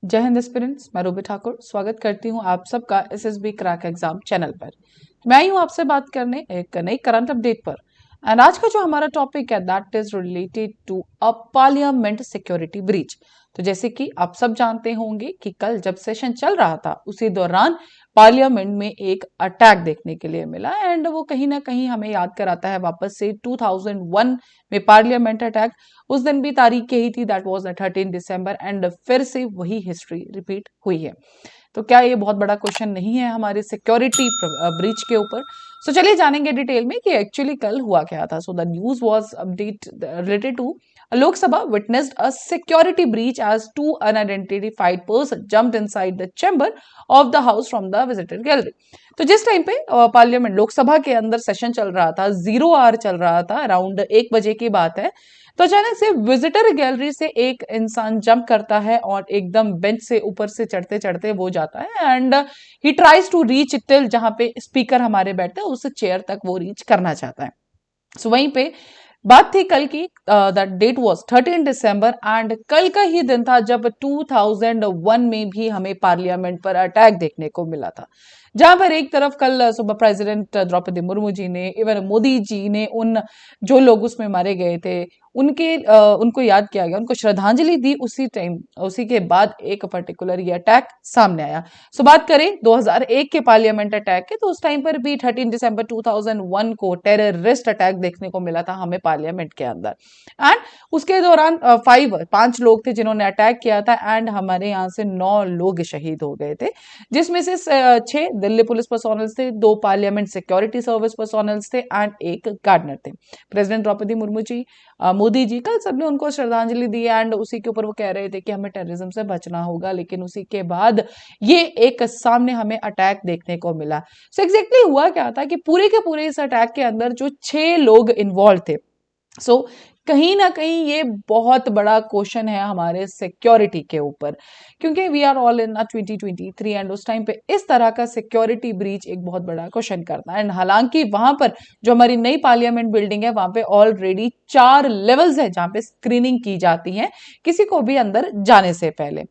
जय हिंद एस्पिरेंट्स, मैं रूबी ठाकुर स्वागत करती हूं आप सबका एसएसबी क्रैक एग्जाम चैनल पर। मैं आई हूं आपसे बात करने एक नई करंट अपडेट पर। एंड आज का जो हमारा टॉपिक है that is related to a parliament security breach. तो जैसे कि आप सब जानते होंगे कि कल जब सेशन चल रहा था उसी दौरान पार्लियामेंट में एक अटैक देखने के लिए मिला एंड वो कहीं ना कहीं हमें याद कराता है वापस से 2001 में पार्लियामेंट अटैक। उस दिन भी तारीख यही थी, that was the 13 December and फिर से वही हिस्ट्री रिपीट हुई है। तो क्या ये बहुत बड़ा क्वेश्चन नहीं है हमारे सिक्योरिटी ब्रीच के ऊपर? सो चलिए जानेंगे डिटेल में कि एक्चुअली कल हुआ क्या था। So the news was update related to Lok Sabha witnessed a security breach as two unidentified person jumped inside the chamber of the house from the visitor gallery। तो जिस टाइम पे पार्लियामेंट लोकसभा के अंदर सेशन चल रहा था, 0 आवर चल रहा था, अराउंड 1 बजे की बात है, तो अचानक से विजिटर गैलरी से एक इंसान जंप करता है और एकदम बेंच से ऊपर से चढ़ते चढ़ते वो जाता है and he tries to reach till जहां पे स्पीकर हमारे बैठते हैं उस चेयर तक वो रीच करना चाहता है। सो वहीं पे बात थी कल की, that date was 13 December and कल का ही दिन था जब 2001 में भी हमें पार्लियामेंट पर अटैक देखने को मिला था, जहां पर एक तरफ कल सुबह प्रेसिडेंट द्रौपदी मुर्मू जी ने, इवन मोदी जी ने उन जो लोग उसमें मारे गए थे उनको याद किया गया, उनको श्रद्धांजलि दी। उसी टाइम उसी के बाद एक पर्टिकुलर ये अटैक सामने आया। सो बात करें 2001 के पार्लियामेंट अटैक के, तो उस टाइम पर भी 13 दिसंबर 2001 को टेररिस्ट अटैक देखने को मिला था हमें पार्लियामेंट के अंदर। एंड उसके दौरान 5 लोग थे जिन्होंने अटैक किया था एंड हमारे यहाँ से 9 लोग शहीद हो गए थे, जिसमें से 6 दिल्ली पुलिस पर्सोनल थे, 2 पार्लियामेंट सिक्योरिटी सर्विस पर्सोनल थे एंड एक गार्डनर थे। प्रेसिडेंट द्रौपदी मुर्मू जी, मोदी जी, कल सबने उनको श्रद्धांजलि दी एंड उसी के ऊपर वो कह रहे थे कि हमें टेररिज्म से बचना होगा, लेकिन उसी के बाद ये एक सामने हमें अटैक देखने को मिला। सो एग्जैक्टली हुआ क्या था कि पूरे के पूरे इस अटैक के अंदर जो 6 लोग इन्वॉल्व थे, सो कहीं ना कहीं ये बहुत बड़ा क्वेश्चन है हमारे सिक्योरिटी के ऊपर, क्योंकि we are all in 2023 and उस टाइम पे इस तरह का सिक्योरिटी ब्रीच एक बहुत बड़ा क्वेश्चन करता है। एंड हालांकि वहां पर जो हमारी नई पार्लियामेंट बिल्डिंग है वहां पे ऑलरेडी 4 लेवल्स है जहां पे स्क्रीनिंग की जाती है किसी को भी अंदर जाने से पहले।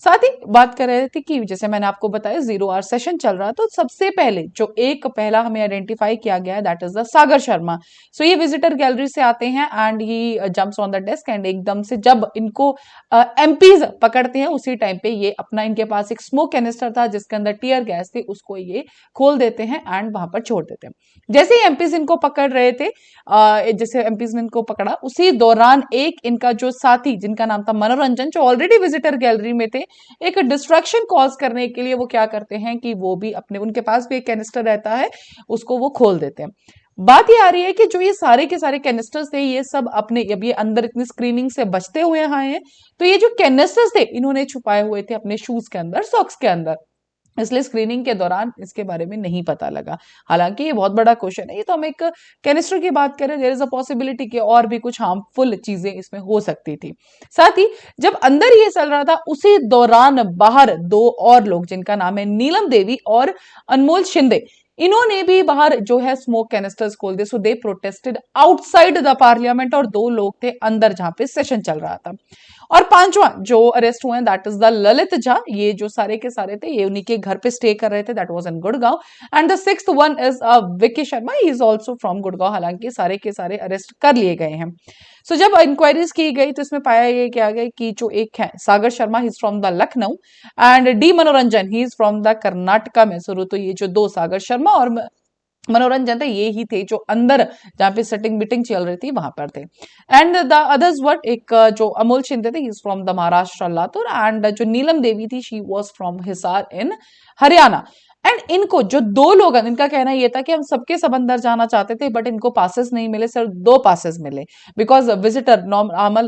साथ ही बात कर रहे थे कि जैसे मैंने आपको बताया 0 आवर सेशन चल रहा, तो सबसे पहले जो एक पहला हमें आइडेंटिफाई किया गया है that is the Sagar Sharma. सो ये विजिटर गैलरी से आते हैं and he jumps on the desk and एकदम से जब इनको एमपीज पकड़ते हैं उसी टाइम पे ये अपना, इनके पास एक स्मोक कैनिस्टर था जिसके अंदर टीयर गैस थी, उसको ये खोल देते हैं एंड वहां पर छोड़ देते हैं। जैसे ही एमपीज इनको पकड़ रहे थे, जैसे एमपीज ने इनको पकड़ा उसी दौरान एक इनका जो साथी जिनका नाम था मनोरंजन, जो ऑलरेडी विजिटर गैलरी में थे, एक डिस्ट्रैक्शन कॉज करने के लिए वो क्या करते हैं कि वो भी अपने, उनके पास भी एक कैनिस्टर रहता है, उसको वो खोल देते हैं। बात ये आ रही है कि जो ये सारे के सारे कैनिस्टर्स थे ये सब अपने, अब ये अंदर इतनी स्क्रीनिंग से बचते हुए आए हैं, तो ये जो कैनिस्टर्स थे इन्होंने छुपाए हुए थे अपने शूज के अंदर, सॉक्स के अंदर, इसलिए स्क्रीनिंग के दौरान इसके बारे में नहीं पता लगा। हालांकि ये बहुत बड़ा क्वेश्चन है, ये तो हम एक कैनिस्टर की बात करें, देयर इज अ पॉसिबिलिटी कि और भी कुछ हार्मफुल चीजें इसमें हो सकती थी। साथ ही जब अंदर ये चल रहा था उसी दौरान बाहर 2 और लोग जिनका नाम है नीलम देवी और अनमोल शिंदे, इन्होंने भी बाहर जो है स्मोक कैनिस्टर्स खोल दिए। So they protested outside the parliament और 2 लोग थे अंदर जहां पे सेशन चल रहा था। और 5वां जो अरेस्ट हुए that is the Lalit Jha, ये जो सारे के सारे थे ये उन्हीं के घर पे स्टे कर रहे थे, that was in Gurgaon. And the 6th one is Vicky Sharma, he is also from Gurgaon. हालांकि सारे के सारे अरेस्ट कर लिए गए हैं। सो जब इंक्वायरीज की गई तो इसमें पाया ये क्या गया कि जो एक है Sagar Sharma, he is from the Lucknow and D Manoranjan, he is from the Karnataka Mysuru. तो ये जो 2 सागर शर्मा और मनोरंजन थे ये ही थे जो अंदर जहां पे सेटिंग मीटिंग चल रही थी वहां पर थे। एंड द अदर्स वर्ड, एक जो अमोल शिंदे थे, ही is from the Maharashtra Latur and जो नीलम देवी थी she was from Hisar in Haryana. And इनको जो 2 लोग हैं इनका कहना ये था कि हम सबके सब अंदर जाना चाहते थे बट इनको पासेस नहीं मिले, सिर्फ 2 पासेस मिले, बिकॉज विजिटर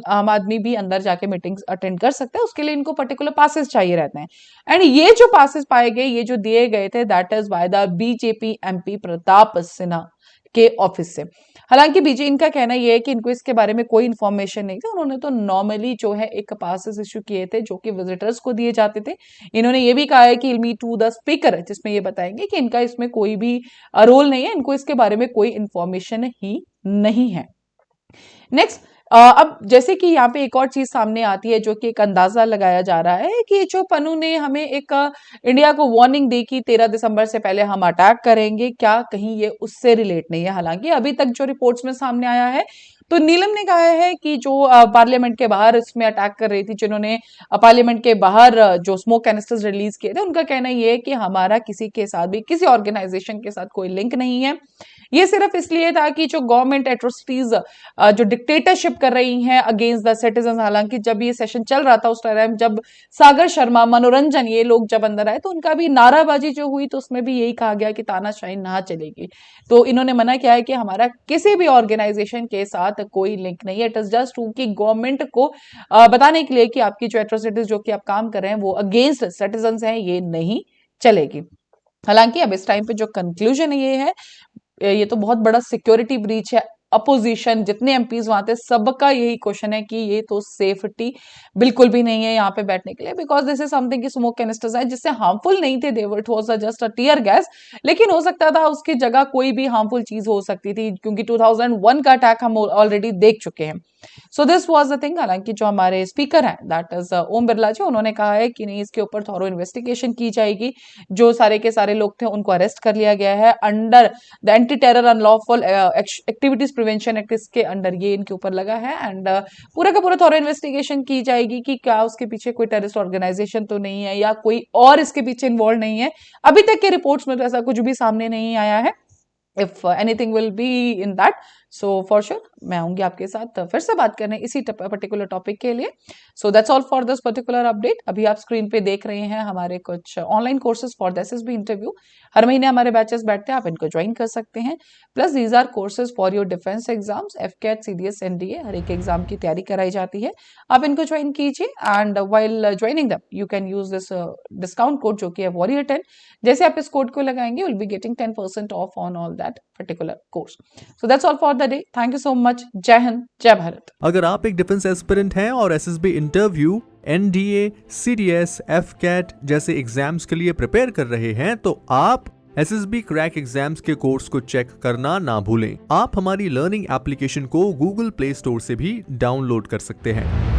आम आदमी भी अंदर जाके मीटिंग्स अटेंड कर सकते हैं, उसके लिए इनको पर्टिकुलर पासेस चाहिए रहते हैं। एंड ये जो पासेस पाए गए, ये जो दिए गए थे that is by the BJP MP Pratap Sinha के ऑफिस से। हालांकि बीजे, इनका कहना यह है कि इनको इसके बारे में कोई इंफॉर्मेशन नहीं थी, उन्होंने तो नॉर्मली जो है एक पासेस इश्यू किए थे जो कि विजिटर्स को दिए जाते थे। इन्होंने ये भी कहा है कि मीट टू द स्पीकर, जिसमें ये बताएंगे कि इनका इसमें कोई भी रोल नहीं है, इनको इसके बारे में कोई इंफॉर्मेशन ही नहीं है। नेक्स्ट, अब जैसे कि यहाँ पे एक और चीज सामने आती है जो कि एक अंदाजा लगाया जा रहा है कि जो पन्नू ने हमें एक इंडिया को वार्निंग दी कि 13 दिसंबर से पहले हम अटैक करेंगे, क्या कहीं ये उससे रिलेट नहीं है? हालांकि अभी तक जो रिपोर्ट्स में सामने आया है तो नीलम ने कहा है कि जो पार्लियामेंट के बाहर इसमें अटैक कर रही थी, जिन्होंने पार्लियामेंट के बाहर जो स्मोक कैनिस्टर्स रिलीज किए थे, उनका कहना ये है कि हमारा किसी के साथ भी, किसी ऑर्गेनाइजेशन के साथ कोई लिंक नहीं है। ये सिर्फ इसलिए था कि जो गवर्नमेंट एट्रोसिटीज, जो डिक्टेटरशिप कर रही हैं अगेंस्ट द सिटीजन, हालांकि जब ये सेशन चल रहा था उस टाइम जब सागर शर्मा, मनोरंजन, ये लोग जब अंदर आए तो उनका भी नाराबाजी जो हुई तो उसमें भी यही कहा गया कि तानाशाही ना चलेगी। तो इन्होंने मना किया है कि हमारा किसी भी ऑर्गेनाइजेशन के साथ कोई लिंक नहीं है। इट इज जस्ट कि गवर्नमेंट को बताने के लिए कि आपकी जो एट्रोसिटीज जो कि आप काम कर रहे हैं वो अगेंस्ट सिटीजन हैं, ये नहीं चलेगी। हालांकि अब इस टाइम पे जो कंक्लूजन ये है, ये तो बहुत बड़ा सिक्योरिटी ब्रीच है। अपोजिशन जितने एमपीज वहां थे सबका यही क्वेश्चन है कि ये तो सेफ्टी बिल्कुल भी नहीं है यहाँ पे बैठने के लिए, बिकॉज दिस इज समथिंग कि स्मोक कैनिस्टर्स है जिससे हार्मफुल नहीं थे, they it was just a tear gas, लेकिन हो सकता था उसकी जगह कोई भी हार्मफुल चीज हो सकती थी, क्योंकि 2001 का अटैक हम ऑलरेडी देख चुके हैं। So this was the thing. हालांकि जो हमारे स्पीकर हैं दैट इज ओम बिरला जी, उन्होंने कहा है कि नहीं, इसके ऊपर थॉरो इन्वेस्टिगेशन की जाएगी। जो सारे के सारे लोग थे उनको अरेस्ट कर लिया गया है under the anti terror unlawful activities prevention act, इसके अंडर ये इनके ऊपर लगा है। एंड पूरा का पूरा थॉरो इन्वेस्टिगेशन की जाएगी कि क्या उसके पीछे कोई टेररिस्ट ऑर्गेनाइजेशन तो नहीं है या कोई और इसके पीछे इन्वॉल्व नहीं है। अभी तक के रिपोर्ट्स में तो ऐसा कुछ भी सामने नहीं आया है। If anything will be in that, so for sure मैं आऊंगी आपके साथ फिर से बात करने इसी पर्टिकुलर टॉपिक के लिए। So that's all for this particular update. अभी आप स्क्रीन पे देख रहे हैं हमारे कुछ online courses for the SSB interview. हर महीने हमारे बैचेस बैठते हैं, आप इनको ज्वाइन कर सकते हैं। Plus these are courses for your defence exams, AFCAT, CDS, NDA, हर एक एग्जाम की तैयारी कराई जाती है। आप इनको ज्वाइन कीजिए एंड व्हाइल ज्वाइनिंग दम you can use this discount code जो कि है वॉरियर 10। जैसे आप इस कोड को लगाएंगे will be getting 10% of on all that particular course. So that's all for the day. Thank you so much. जय हिंद, जय भारत। अगर आप एक डिफेंस एस्पिरेंट हैं और एसएसबी इंटरव्यू, एनडीए, सीडीएस, एफकेट जैसे एग्जाम्स के लिए प्रिपेयर कर रहे हैं तो आप एसएसबी क्रैक एग्जाम्स के कोर्स को चेक करना ना भूलें। आप हमारी लर्निंग एप्लीकेशन को गूगल प्ले स्टोर से भी डाउनलोड कर सकते हैं।